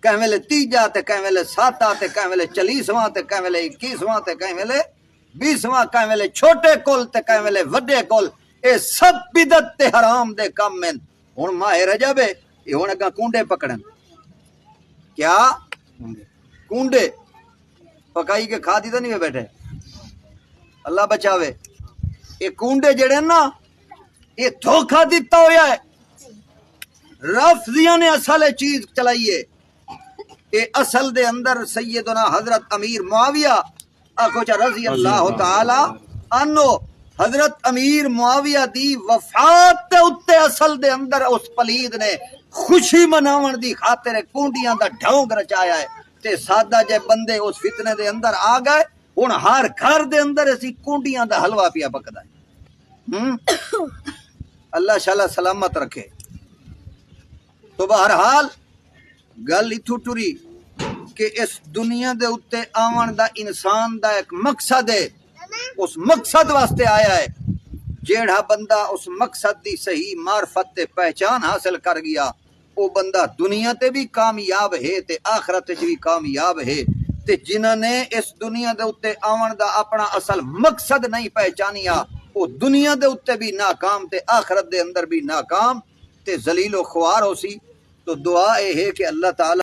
کہیں ویلے تیجا تے کہیں ویلے ساتا تے کہیں ویلے 40واں تے کہیں ویلے 21واں تے کہیں ویلے 20واں کہیں ویلے چھوٹے کل تے کہیں ویلے وڈے کل، اے سب بدعت تے حرام دے کم ہیں۔ ہن ماہ رجب ہے، یہ ہن اگاں کونڈے پکڑن، کیا کونڈے پکائی کے کھا دی تو نہیں ہوئے بیٹھے، اللہ بچاوے۔ یہ کونڈے جڑے نا یہ دھوکہ دیتا ہویا ہے، رافضیاں نے اصل چیز چلائیے۔ یہ اصل دے اندر سیدنا حضرت امیر معاویہ آکھو چا رضی اللہ تعالی عنہ، حضرت امیر معاویہ دی وفات دے اتے اصل دے اندر اس پلید نے خوشی مناون دی خاطر کونڈیاں دا ڈھونگ رچایا ہے، تے سادہ جے بندے اس فتنے دے اندر آ گئے، ہن ہر گھر دے اندر اسی کونڈیاں دا حلوہ پیا پکدا ہے۔ اللہ شاءاللہ سلامت رکھے۔ تو بہرحال گل اتھو ٹری کہ اس دنیا دے اتے آون دا انسان دا ایک مقصد ہے، اس مقصد واسطے آیا ہے۔ جیڑا بندہ اس مقصد دی صحیح معرفت تے پہچان حاصل کر گیا، وہ بندہ دنیا تے بھی کامیاب ہے تے آخرت تے بھی کامیاب ہے۔ تے جنہاں نے اس دنیا دے اتے آون دا اپنا اصل مقصد نہیں پہچانیا، وہ دنیا دے اتے بھی ناکام تے آخرت دے اندر بھی ناکام تے ذلیل و خوار ہو سی۔ تو دعا اے ہے کہ اللہ تعالی